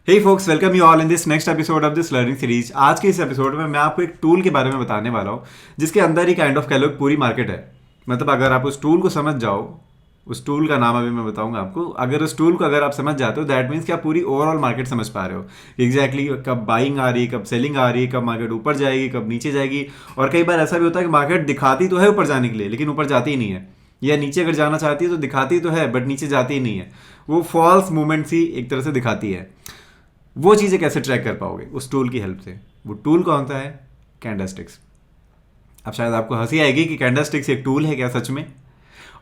Hey folks, welcome you all in this next episode of this learning series. आज के इस episode में मैं आपको एक टूल के बारे में बताने वाला हूँ जिसके अंदर ही काइंड ऑफ कह लो पूरी मार्केट है। मतलब अगर आप उस टूल को समझ जाओ, उस टूल का नाम अभी मैं बताऊंगा आपको। अगर उस टूल को अगर आप समझ जाते हो दैट मीन्स कि आप पूरी ओवरऑल मार्केट समझ पा रहे हो एग्जैक्टली कब बाइंग आ रही है, कब सेलिंग आ रही है, कब मार्केट ऊपर जाएगी, कब नीचे जाएगी। और कई बार ऐसा भी होता है कि मार्केट दिखाती तो है ऊपर जाने के लिए लेकिन ऊपर जाती ही नहीं है, या नीचे अगर जाना चाहती है तो दिखाती तो है बट नीचे जाती ही नहीं है। वो फॉल्स मूवमेंट्स ही एक तरह से दिखाती है। वो चीज़ें कैसे ट्रैक कर पाओगे उस टूल की हेल्प से? वो टूल कौन सा है? कैंडलस्टिक्स। अब शायद आपको हंसी आएगी कि कैंडलस्टिक्स एक टूल है क्या सच में?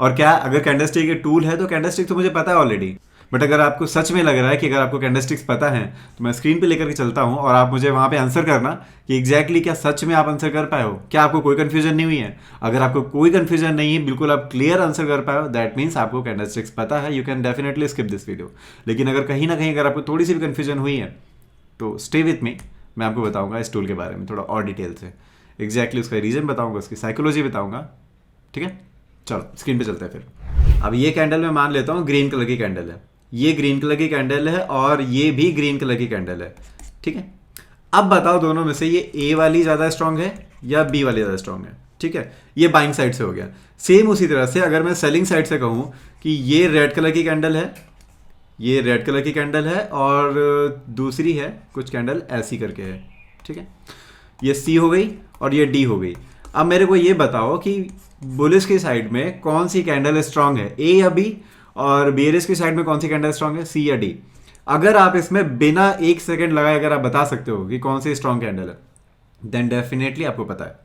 और क्या अगर कैंडलस्टिक एक टूल है तो कैंडलस्टिक तो मुझे पता है ऑलरेडी। बट अगर आपको सच में लग रहा है कि अगर आपको कैंडलस्टिक्स पता है तो मैं स्क्रीन पे लेकर के चलता हूँ और आप मुझे वहाँ पे आंसर करना कि एग्जैक्टली क्या सच में आप आंसर कर पाए हो, क्या आपको कोई कंफ्यूजन नहीं हुई है। अगर आपको कोई कंफ्यूजन नहीं है, बिल्कुल आप क्लियर आंसर कर पाए हो, दैट मीन्स आपको कैंडलस्टिक्स पता है। You can definitely skip this video. लेकिन अगर कहीं ना कहीं अगर आपको थोड़ी सी भी कंफ्यूजन हुई है तो स्टे विथ मी। मैं आपको बताऊंगा इस टूल के बारे में थोड़ा और डिटेल से, एग्जैक्टली उसका रीजन बताऊंगा, उसकी साइकोलॉजी बताऊंगा। ठीक है, चलो स्क्रीन पे चलते हैं फिर। अब ये कैंडल मैं मान लेता हूँ ग्रीन कलर की कैंडल है, ये ग्रीन कलर की कैंडल है और ये भी ग्रीन कलर की कैंडल है। ठीक है, अब बताओ दोनों में से ये ए वाली ज़्यादा स्ट्रांग है या बी वाली ज़्यादा स्ट्रांग है? ठीक है, ये बाइंग साइड से हो गया। सेम उसी तरह से अगर मैं सेलिंग साइड से कहूँ कि ये रेड कलर की कैंडल है, ये रेड कलर की कैंडल है और दूसरी है कुछ कैंडल ऐसी करके है। ठीक है, ये सी हो गई और ये डी हो गई। अब मेरे को ये बताओ कि बुलिश की साइड में कौन सी कैंडल स्ट्रांग है, ए या बी? और बेरिश की साइड में कौन सी कैंडल स्ट्रांग है, सी या डी? अगर आप इसमें बिना एक सेकंड लगाए अगर आप बता सकते हो कि कौन सी स्ट्रांग कैंडल है देन डेफिनेटली आपको पता है।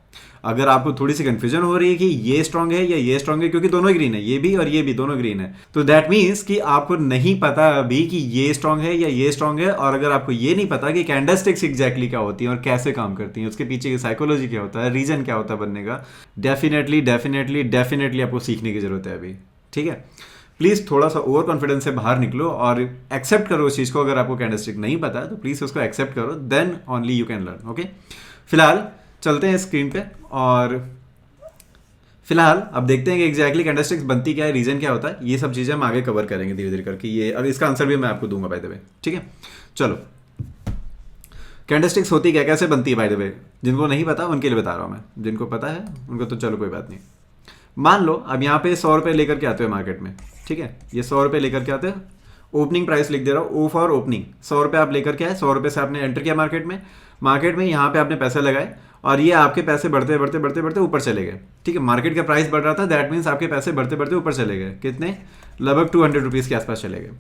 अगर आपको थोड़ी सी कंफ्यूजन हो रही है कि ये स्ट्रांग है या ये स्ट्रांग है, क्योंकि दोनों ग्रीन है, ये भी और ये भी दोनों ग्रीन है, तो दैट मीन्स कि आपको नहीं पता अभी कि ये स्ट्रांग है या ये स्ट्रांग है। और अगर आपको ये नहीं पता कि कैंडलस्टिक्स एग्जैक्टली क्या होती है और कैसे काम करती हैं, उसके पीछे की साइकोलॉजी क्या होता है, रीजन क्या होता है बनने का, डेफिनेटली डेफिनेटली डेफिनेटली आपको सीखने की जरूरत है अभी। ठीक है, प्लीज़ थोड़ा सा ओवर कॉन्फिडेंस से बाहर निकलो और एक्सेप्ट करो उस चीज़ को। अगर आपको कैंडलस्टिक नहीं पता है तो प्लीज़ उसको एक्सेप्ट करो, then only you can learn. Okay, फिलहाल चलते हैं स्क्रीन पे और फिलहाल अब देखते हैं कि एग्जैक्टली कैंडलस्टिक्स बनती क्या है, रीजन क्या होता है। ये सब चीज़ें हम आगे कवर करेंगे धीरे धीरे करके। ये अब इसका आंसर भी मैं आपको दूंगा बाय द वे। ठीक है, चलो कैंडलस्टिक्स होती क्या, कैसे बनती है बाय द वे, जिनको नहीं पता उनके लिए बता रहा हूँ मैं, जिनको पता है उनको तो चलो कोई बात नहीं। मान लो अब यहाँ पे 100 रुपये लेकर के आते हो मार्केट में। ठीक है, ये 100 रुपये लेकर के आते हो, ओपनिंग प्राइस लिख दे रहा हूँ, ओ फॉर ओपनिंग। 100 रुपये आप लेकर के आए, 100 रुपये से आपने एंटर किया मार्केट में यहाँ पे आपने पैसे लगाए और ये आपके पैसे बढ़ते बढ़ते बढ़ते बढ़ते ऊपर चले गए। ठीक है, मार्केट का प्राइस बढ़ रहा था, दैट मीन्स आपके पैसे बढ़ते बढ़ते ऊपर चले गए। कितने? लगभग 200 रुपीज़ के आसपास चले गए।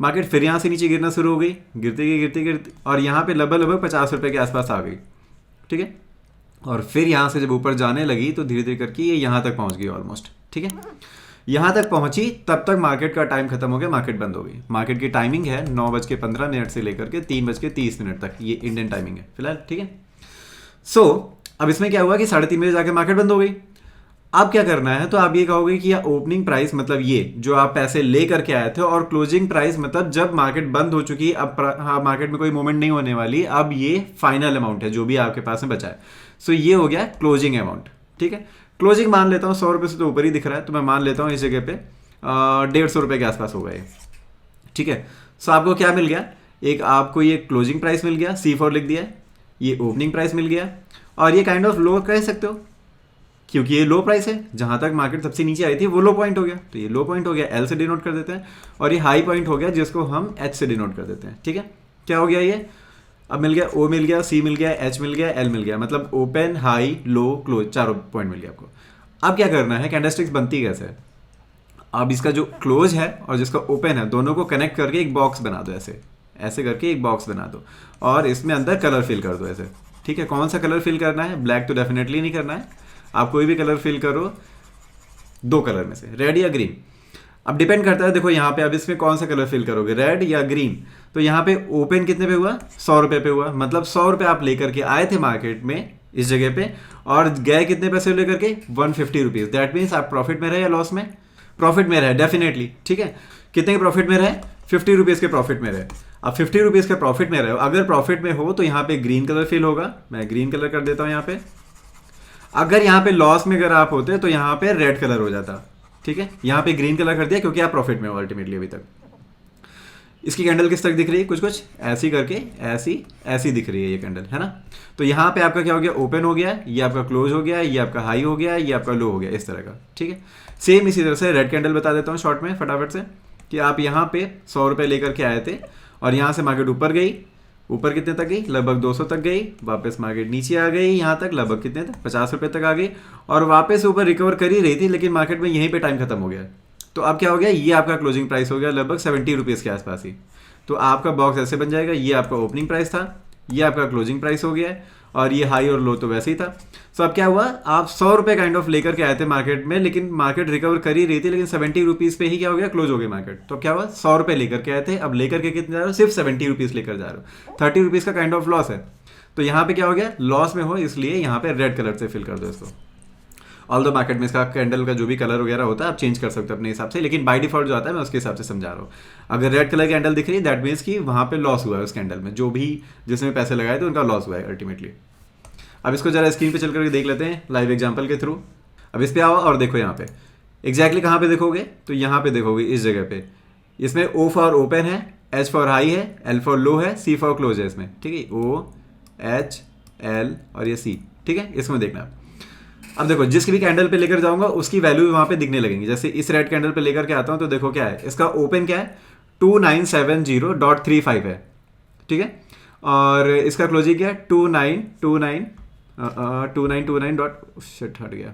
मार्केट फिर यहाँ से नीचे गिरना शुरू हो गई, गिरती और यहाँ पे लगभग 50 रुपये के आसपास आ गई। ठीक है, और फिर यहाँ से जब ऊपर जाने लगी तो धीरे धीरे करके ये यहाँ तक पहुँच गई ऑलमोस्ट। ठीक है, यहाँ तक पहुँची तब तक मार्केट का टाइम खत्म हो गया, मार्केट बंद हो गई। मार्केट की टाइमिंग है 9:15 से लेकर के 3:30 तक, ये इंडियन टाइमिंग है फिलहाल। ठीक है, सो अब इसमें क्या हुआ कि 3:30 बजे जाके मार्केट बंद हो गई। अब क्या करना है, तो आप ये कहोगे कि ओपनिंग प्राइस मतलब ये जो आप पैसे ले करके आए थे, और क्लोजिंग प्राइस मतलब जब मार्केट बंद हो चुकी, अब हाँ मार्केट में कोई मूवमेंट नहीं होने वाली, अब ये फाइनल अमाउंट है जो भी आपके पास में बचा है। सो ये हो गया क्लोजिंग अमाउंट। ठीक है, क्लोजिंग मान लेता हूँ 100 रुपये से तो ऊपर ही दिख रहा है, तो मैं मान लेता हूँ इस जगह पे 150 रुपये के आसपास हो गए। ठीक है, सो आपको क्या मिल गया, एक आपको ये क्लोजिंग प्राइस मिल गया, C4 लिख दिया, ये ओपनिंग प्राइस मिल गया, और ये काइंड ऑफ लो कह सकते हो क्योंकि ये लो प्राइस है, जहां तक मार्केट सबसे नीचे आई थी वो लो पॉइंट हो गया, तो ये लो पॉइंट हो गया, L से डिनोट कर देते हैं, और ये हाई पॉइंट हो गया जिसको हम H से डिनोट कर देते हैं। ठीक है, क्या हो गया ये, अब मिल गया O मिल गया, C मिल गया, H मिल गया, L मिल गया, मतलब ओपन हाई लो क्लोज चारों पॉइंट मिल गया आपको। अब क्या करना है, कैंडलस्टिक्स बनती कैसे है, अब इसका जो क्लोज है और जिसका ओपन है दोनों को कनेक्ट करके एक बॉक्स बना दो, ऐसे ऐसे करके एक बॉक्स बना दो और इसमें अंदर कलर फिल कर दो ऐसे। ठीक है, कौन सा कलर फिल करना है, ब्लैक तो डेफिनेटली नहीं करना है, आप कोई भी कलर फिल करो, 2 कलर में से, रेड या ग्रीन। अब डिपेंड करता है, देखो यहाँ पे अब इसमें कौन सा कलर फिल करोगे, रेड या ग्रीन। तो यहाँ पे ओपन कितने पे हुआ, 100 रुपये पे हुआ, मतलब 100 रुपये आप लेकर के आए थे मार्केट में इस जगह पे, और गए कितने पैसे लेकर के, 150 रुपीज़। दैट मीन्स आप प्रॉफिट में रहे या लॉस में, प्रॉफिट में रहे डेफिनेटली। ठीक है, कितने के प्रॉफिट में रहे, 50 रुपीज़ के प्रॉफिट में रहे। अब 50 रुपीज़ के प्रॉफिट में रहे हो, अगर प्रॉफिट में हो तो यहाँ पे ग्रीन कलर फिल होगा, मैं ग्रीन कलर कर देता हूँ यहाँ पे। अगर यहाँ पे लॉस में अगर आप होते तो यहाँ पे रेड कलर हो जाता। ठीक है, यहाँ पे ग्रीन कलर कर दिया क्योंकि आप प्रॉफिट में हो अल्टीमेटली अभी तक। इसकी कैंडल किस तरह दिख रही है, कुछ कुछ ऐसी करके, ऐसी ऐसी दिख रही है ये कैंडल, है ना। तो यहाँ पे आपका क्या हो गया, ओपन हो गया, ये आपका क्लोज हो गया, ये आपका हाई हो गया, ये आपका लो हो गया, इस तरह का, ठीक है। सेम इसी तरह से रेड कैंडल बता देता हूँ शॉर्ट में फटाफट से, कि आप यहाँ पे 100 रुपये लेकर के आए थे और यहाँ से मार्केट ऊपर गई, ऊपर कितने तक गई, लगभग 200 तक गई, वापस मार्केट नीचे आ गई, यहाँ तक लगभग कितने तक, 50 रुपये तक आ गई, और वापस ऊपर रिकवर कर ही रही थी, लेकिन मार्केट में यहीं पे टाइम खत्म हो गया। तो अब क्या हो गया, ये आपका क्लोजिंग प्राइस हो गया लगभग 70 रुपीज़ के आसपास ही। तो आपका बॉक्स ऐसे बन जाएगा, ये आपका ओपनिंग प्राइस था, ये आपका क्लोजिंग प्राइस हो गया है, और ये हाई और लो तो वैसे ही था। सो अब क्या हुआ, आप 100 रुपये काइंड ऑफ लेकर के आए थे मार्केट में, लेकिन मार्केट रिकवर कर ही रही थी, लेकिन 70 रुपीज़ पे ही क्या हो गया, क्लोज हो गई मार्केट। तो क्या हुआ, 100 रुपये लेकर के आए थे, अब लेकर के कितने जा रहे हो, सिर्फ 70 रुपीज़ लेकर जा रहे हो, 30 रुपीज़ का काइंड ऑफ लॉस है। तो यहाँ पे क्या हो गया, लॉस में हो, इसलिए यहाँ पे रेड कलर से फिल कर दो इसको। ऑल द मार्केट में इसका कैंडल का जो भी कलर वगैरह होता है आप चेंज कर सकते हो अपने हिसाब से, लेकिन बाय डिफॉल्ट जो आता है मैं उसके हिसाब से समझा रहा हूँ। अगर रेड कलर कैंडल दिख रही है दैट मीन्स कि वहाँ पे लॉस हुआ है उस कैंडल में, जो भी जिसमें पैसे लगाए थे उनका लॉस हुआ है अल्टीमेटली। अब इसको जरा स्क्रीन पे चल करके देख लेते हैं लाइव एग्जांपल के थ्रू। अब इस पे आओ और देखो यहाँ पे एग्जैक्टली कहाँ पे देखोगे, तो यहाँ पे देखोगे इस जगह पे। इसमें O फॉर ओपन है, H फॉर हाई है, L फॉर लो है, C फॉर क्लोज है इसमें, ठीक है, O H L और ये C, ठीक है, इसमें देखना। अब देखो जिसकी भी कैंडल पे लेकर जाऊंगा उसकी वैल्यू वहाँ पे दिखने लगेंगी। जैसे इस रेड कैंडल पे लेकर के आता हूँ तो देखो क्या है, इसका ओपन क्या है 2970.35 है, ठीक है, और इसका क्लोजिंग क्या है 2929 डॉट शिट हट गया।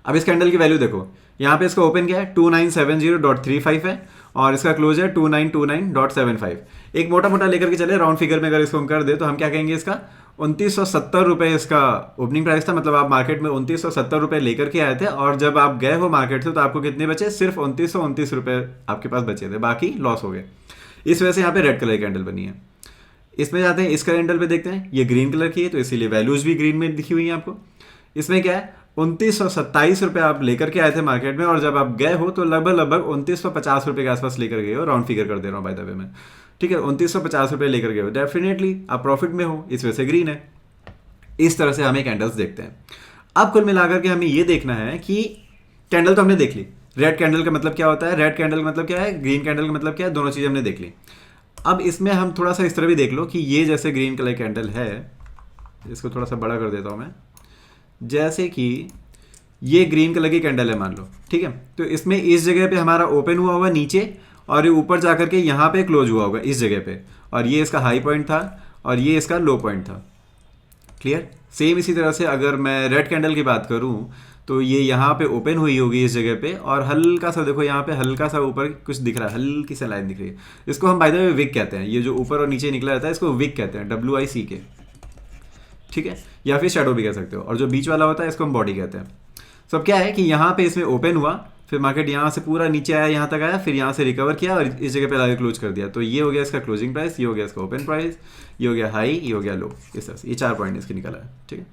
अब इस कैंडल की वैल्यू देखो, यहाँ पे इसका ओपन क्या है 2970.35 है और इसका क्लोज है 2929.75। एक मोटा मोटा लेकर के चले राउंड फिगर में, अगर इसको हम कर दे तो हम क्या कहेंगे, इसका 2970 रुपये इसका ओपनिंग प्राइस था। मतलब आप मार्केट में 2970 रुपये लेकर के आए थे और जब आप गए हो मार्केट से तो आपको कितने बचे, सिर्फ 2929 रुपये आपके पास बचे थे, बाकी लॉस हो गए। इस वजह से यहाँ पे रेड कलर की कैंडल बनी है। इसमें जाते हैं, इस कैंडल पे देखते हैं, ये ग्रीन कलर की है तो इसीलिए वैल्यूज भी ग्रीन में दिखी हुई है आपको। इसमें क्या है 2927 रुपये आप लेकर के आए थे मार्केट में और जब आप गए हो तो लगभग 2950 रुपये के आसपास लेकर गए हो, राउंड फिगर कर दे रहा हूँ बाय द वे में, ठीक है, 2950 रुपये लेकर गए हो, डेफिनेटली आप प्रॉफिट में हो, इस वजह से ग्रीन है। इस तरह से हमें कैंडल्स देखते हैं। अब कुल मिलाकर के हमें ये देखना है कि कैंडल तो हमने देख ली, रेड कैंडल का मतलब क्या होता है, रेड कैंडल का मतलब क्या है, ग्रीन कैंडल का मतलब क्या है, दोनों चीज़ें हमने देख ली। अब इसमें हम थोड़ा सा इस तरह भी देख लो कि ये जैसे ग्रीन कलर कैंडल है, इसको थोड़ा सा बड़ा कर देता हूँ मैं, जैसे कि ये ग्रीन कलर की कैंडल है मान लो, ठीक है, तो इसमें इस जगह पे हमारा ओपन हुआ होगा नीचे और ये ऊपर जाकर के यहाँ पे क्लोज हुआ होगा इस जगह पे, और ये इसका हाई पॉइंट था और ये इसका लो पॉइंट था। क्लियर। सेम इसी तरह से अगर मैं रेड कैंडल की बात करूँ तो ये यहाँ पे ओपन हुई होगी इस जगह पे और हल्का सा देखो यहाँ पे हल्का सा ऊपर कुछ दिख रहा है, हल्की सी लाइन दिख रही है, इसको हम बाय द वे विक कहते हैं। ये जो ऊपर और नीचे निकला रहता है इसको विक कहते हैं, WICK, ठीक है, या फिर शेडो भी कह सकते हो, और जो बीच वाला होता है इसको हम बॉडी कहते हैं। सब क्या है कि यहाँ पे इसमें ओपन हुआ, फिर मार्केट यहाँ से पूरा नीचे आया, यहाँ तक आया, फिर यहाँ से रिकवर किया और इस जगह पे लाके क्लोज कर दिया। तो ये हो गया इसका क्लोजिंग प्राइस, ये हो गया इसका ओपन प्राइस, ये हो गया हाई, ये हो गया लो, इस तरह से ये 4 पॉइंट इसके निकला है, ठीक है।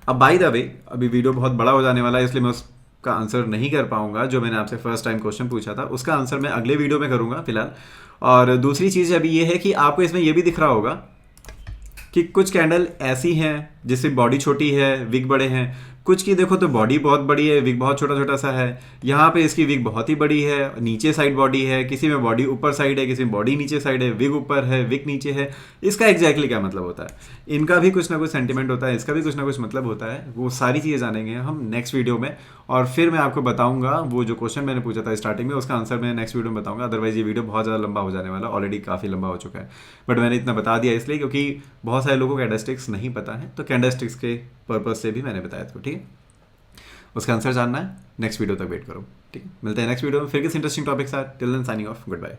अब बाय द वे अभी वीडियो बहुत बड़ा हो जाने वाला है इसलिए मैं उसका आंसर नहीं कर पाऊंगा। जो मैंने आपसे फर्स्ट टाइम क्वेश्चन पूछा था उसका आंसर मैं अगले वीडियो में करूंगा फिलहाल। और दूसरी चीज़ अभी ये है कि आपको इसमें ये भी दिख रहा होगा कि कुछ कैंडल ऐसी हैं जिससे बॉडी छोटी है, विक बड़े हैं, कुछ की देखो तो बॉडी बहुत बड़ी है, विक बहुत छोटा छोटा सा है। यहाँ पे इसकी विक बहुत ही बड़ी है, नीचे साइड बॉडी है, किसी में बॉडी ऊपर साइड है, किसी में बॉडी नीचे साइड है, विक ऊपर है, विक नीचे है। इसका एग्जैक्टली क्या मतलब होता है, इनका भी कुछ ना कुछ सेंटिमेंट होता है, इसका भी कुछ ना कुछ मतलब होता है। वो सारी चीज़ें जानेंगे हम नेक्स्ट वीडियो में, और फिर मैं आपको बताऊंगा वो जो क्वेश्चन मैंने पूछा था स्टार्टिंग में उसका आंसर मैं नेक्स्ट वीडियो में बताऊंगा। अदरवाइज ये वीडियो बहुत ज़्यादा लंबा हो जाने वाला, ऑलरेडी काफ़ी लंबा हो चुका है, बट मैंने इतना बता दिया इसलिए क्योंकि बहुत सारे लोगों को कैंडलस्टिक्स नहीं पता है, तो कैंडलस्टिक्स के पर्पज़ से भी मैंने बताया था, ठीक है। उसका आंसर जानना है, नेक्स्ट वीडियो तक वेट करो, ठीक है। मिलते हैं नेक्स्ट वीडियो में फिर किसी इंटरेस्टिंग टॉपिक के साथ। Till then signing off, good bye.